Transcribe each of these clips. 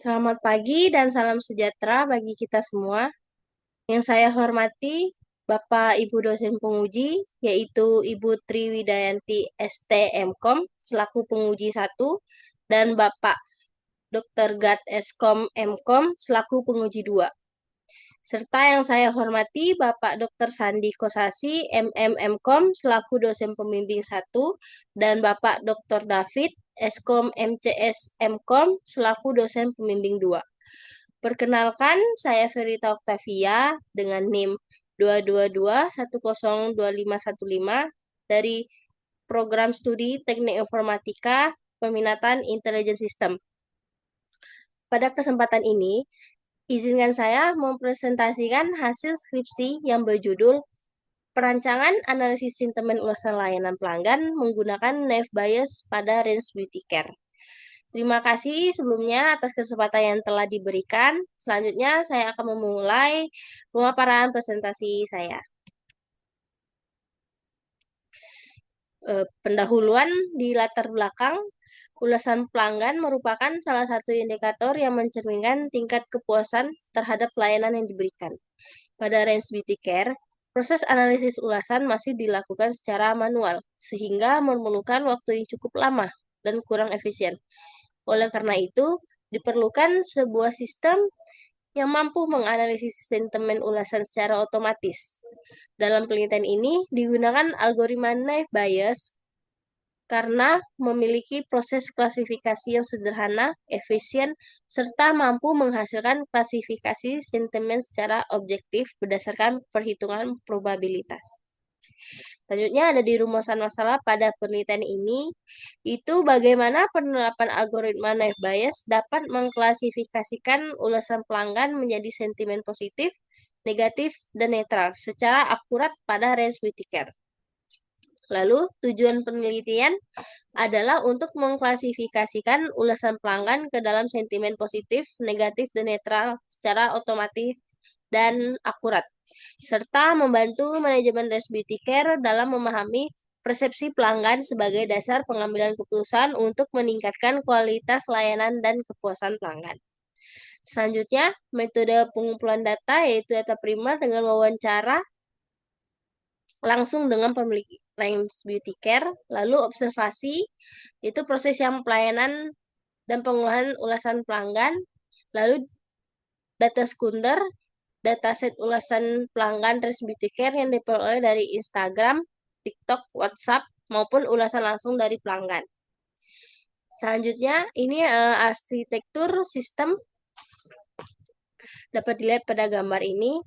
Selamat pagi dan salam sejahtera bagi kita semua. Yang saya hormati Bapak Ibu dosen penguji, yaitu Ibu Triwidayanti ST Mkom selaku penguji 1 dan Bapak Dr. Gad Eskom Mkom selaku penguji 2. Serta yang saya hormati Bapak Dr. Sandi Kosasi MM Mkom selaku dosen pembimbing 1 dan Bapak Dr. David Eskom MCS Mkom selaku dosen pembimbing 2. Perkenalkan, saya Verita Octavia dengan NIM 222102515 dari Program Studi Teknik Informatika Peminatan Intelijen Sistem. Pada kesempatan ini, izinkan saya mempresentasikan hasil skripsi yang berjudul Perancangan Analisis Sentimen Ulasan Layanan Pelanggan menggunakan Naive Bayes pada Range Beauty Care. Terima kasih sebelumnya atas kesempatan yang telah diberikan. Selanjutnya saya akan memulai pemaparan presentasi saya. Pendahuluan di latar belakang, ulasan pelanggan merupakan salah satu indikator yang mencerminkan tingkat kepuasan terhadap pelayanan yang diberikan. Pada Range Beauty Care, proses analisis ulasan masih dilakukan secara manual, sehingga memerlukan waktu yang cukup lama dan kurang efisien. Oleh karena itu, diperlukan sebuah sistem yang mampu menganalisis sentimen ulasan secara otomatis. Dalam penelitian ini, digunakan algoritma Naive Bayes karena memiliki proses klasifikasi yang sederhana, efisien, serta mampu menghasilkan klasifikasi sentimen secara objektif berdasarkan perhitungan probabilitas. Selanjutnya ada di rumusan masalah pada penelitian ini, itu bagaimana penerapan algoritma Naive Bayes dapat mengklasifikasikan ulasan pelanggan menjadi sentimen positif, negatif, dan netral secara akurat pada range beauty care. Lalu, tujuan penelitian adalah untuk mengklasifikasikan ulasan pelanggan ke dalam sentimen positif, negatif, dan netral secara otomatis dan akurat, serta membantu manajemen Range Beauty Care dalam memahami persepsi pelanggan sebagai dasar pengambilan keputusan untuk meningkatkan kualitas layanan dan kepuasan pelanggan. Selanjutnya, metode pengumpulan data yaitu data primer dengan wawancara langsung dengan pemilik Range Beauty Care, lalu observasi, itu proses yang pelayanan dan pengolahan ulasan pelanggan, lalu data sekunder, dataset ulasan pelanggan Range Beauty Care yang diperoleh dari Instagram, TikTok, WhatsApp, maupun ulasan langsung dari pelanggan. Selanjutnya, ini arsitektur sistem dapat dilihat pada gambar ini.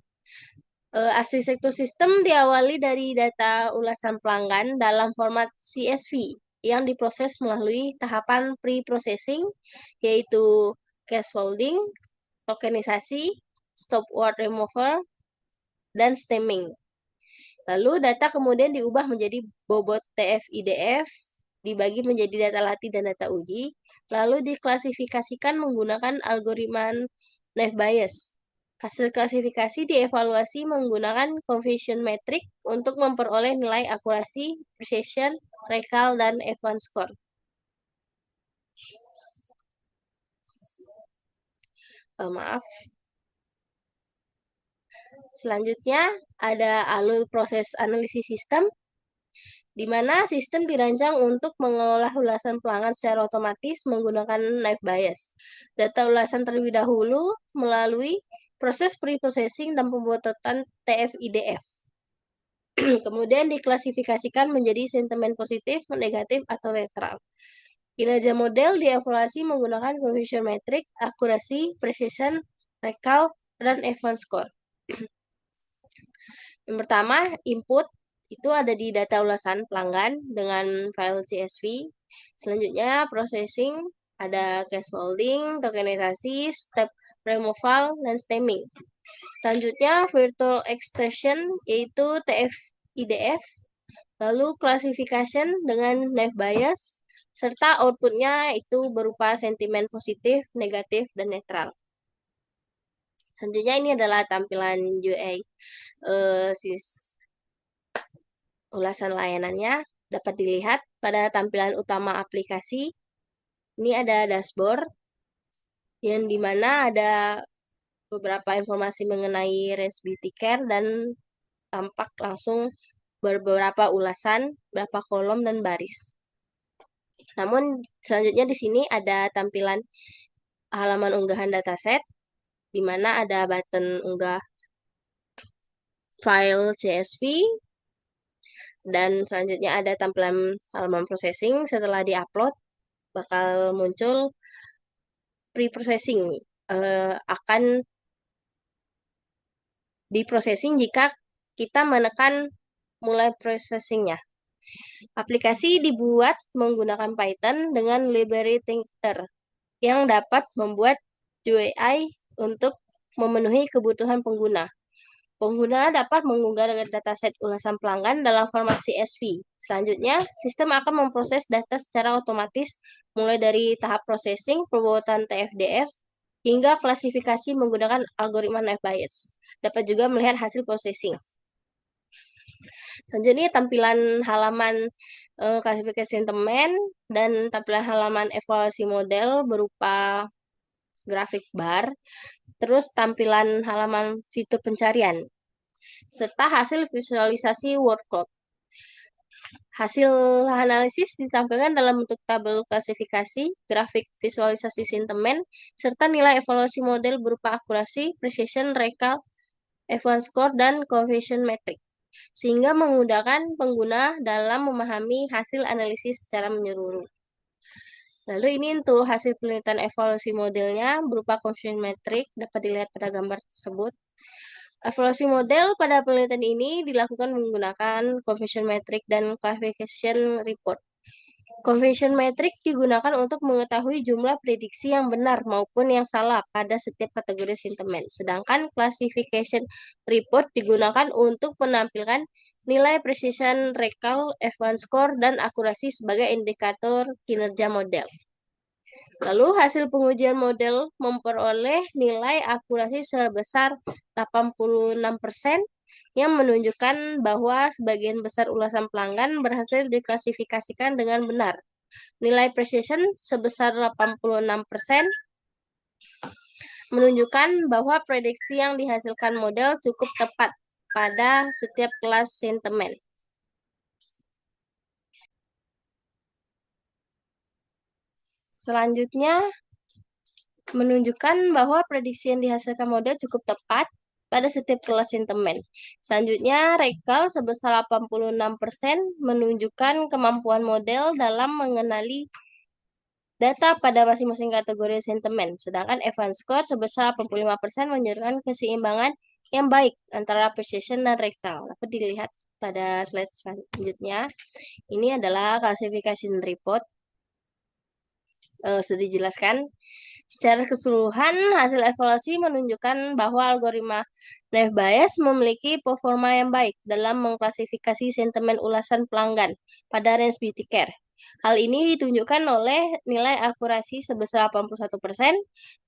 Arsitektur sistem diawali dari data ulasan pelanggan dalam format CSV yang diproses melalui tahapan pre-processing, yaitu scaffolding, tokenisasi, stop word removal, dan stemming. Lalu data kemudian diubah menjadi bobot TF-IDF, dibagi menjadi data latih dan data uji, lalu diklasifikasikan menggunakan algoritma Naive Bayes. Hasil klasifikasi dievaluasi menggunakan confusion metric untuk memperoleh nilai akurasi, precision, recall, dan Evans score. Maaf. Selanjutnya ada alur proses analisis sistem, di mana sistem dirancang untuk mengelola ulasan pelanggan secara otomatis menggunakan Naive Bayes. Data ulasan terlebih dahulu melalui proses pre-processing dan pembuatan TF-IDF. Kemudian diklasifikasikan menjadi sentimen positif, negatif, atau netral. Kinerja model dievaluasi menggunakan confusion metric, akurasi, precision, recall, dan Evans score. Yang pertama, input itu ada di data ulasan pelanggan dengan file CSV. Selanjutnya, processing, ada scaffolding, tokenisasi, step removal, dan stemming. Selanjutnya, virtual extraction, yaitu TF-IDF. Lalu, classification dengan Naive Bayes, serta outputnya itu berupa sentimen positif, negatif, dan netral. Selanjutnya, ini adalah tampilan UI ulasan layanannya dapat dilihat pada tampilan utama aplikasi. Ini ada dashboard. yang dimana ada beberapa informasi mengenai ResBT Care dan tampak langsung beberapa ulasan, beberapa kolom dan baris. Namun selanjutnya di sini ada tampilan halaman unggahan dataset, di mana ada button unggah file CSV, dan selanjutnya ada tampilan halaman processing. Setelah diupload, bakal muncul pre-processing. Akan diprocessing jika kita menekan mulai processingnya. Aplikasi dibuat menggunakan Python dengan library Tinker yang dapat membuat UI untuk memenuhi kebutuhan pengguna. Pengguna dapat mengunggah dataset ulasan pelanggan dalam format CSV. Selanjutnya, sistem akan memproses data secara otomatis mulai dari tahap processing, pembuatan TFDF, hingga klasifikasi menggunakan algoritma Naive Bayes. Dapat juga melihat hasil processing. Selanjutnya tampilan halaman klasifikasi sentimen dan tampilan halaman evaluasi model berupa grafik bar, terus tampilan halaman fitur pencarian, serta hasil visualisasi word cloud. Hasil analisis ditampilkan dalam bentuk tabel klasifikasi, grafik visualisasi sentimen, serta nilai evaluasi model berupa akurasi, precision, recall, F1 score, dan coefficient metric, sehingga memudahkan pengguna dalam memahami hasil analisis secara menyeluruh. Lalu ini untuk hasil penelitian evaluasi modelnya berupa coefficient metric, dapat dilihat pada gambar tersebut. Evaluasi model pada penelitian ini dilakukan menggunakan coefficient metric dan classification report. Coefficient metric digunakan untuk mengetahui jumlah prediksi yang benar maupun yang salah pada setiap kategori sentimen. Sedangkan classification report digunakan untuk menampilkan nilai precision, recall, F1 score, dan akurasi sebagai indikator kinerja model. Lalu hasil pengujian model memperoleh nilai akurasi sebesar 86% yang menunjukkan bahwa sebagian besar ulasan pelanggan berhasil diklasifikasikan dengan benar. Nilai precision sebesar 86% menunjukkan bahwa prediksi yang dihasilkan model cukup tepat pada setiap kelas sentimen. Selanjutnya, menunjukkan bahwa prediksi yang dihasilkan model cukup tepat pada setiap kelas sentimen. Selanjutnya, recall sebesar 86% menunjukkan kemampuan model dalam mengenali data pada masing-masing kategori sentimen. Sedangkan F1 score sebesar 85% menunjukkan keseimbangan yang baik antara precision dan recall. Dapat dilihat pada slide selanjutnya. Ini adalah klasifikasi report. Sudah dijelaskan. Secara keseluruhan, hasil evaluasi menunjukkan bahwa algoritma Naive Bayes memiliki performa yang baik dalam mengklasifikasi sentimen ulasan pelanggan pada range beauty care. Hal ini ditunjukkan oleh nilai akurasi sebesar 81%,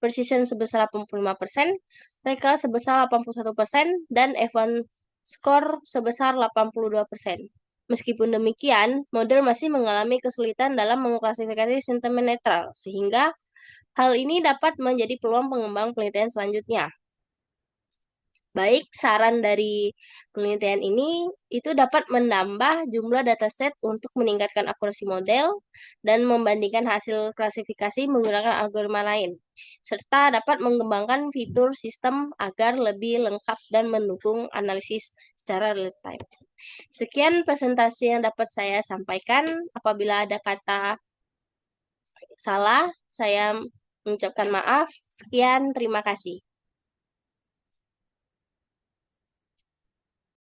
precision sebesar 85%, recall sebesar 81%, dan F1 score sebesar 82%. Meskipun demikian, model masih mengalami kesulitan dalam mengklasifikasi sentimen netral, sehingga hal ini dapat menjadi peluang pengembang penelitian selanjutnya. Baik, saran dari penelitian ini itu dapat menambah jumlah dataset untuk meningkatkan akurasi model dan membandingkan hasil klasifikasi menggunakan algoritma lain, serta dapat mengembangkan fitur sistem agar lebih lengkap dan mendukung analisis secara real time. Sekian presentasi yang dapat saya sampaikan. Apabila ada kata salah, saya mengucapkan maaf. Sekian, terima kasih.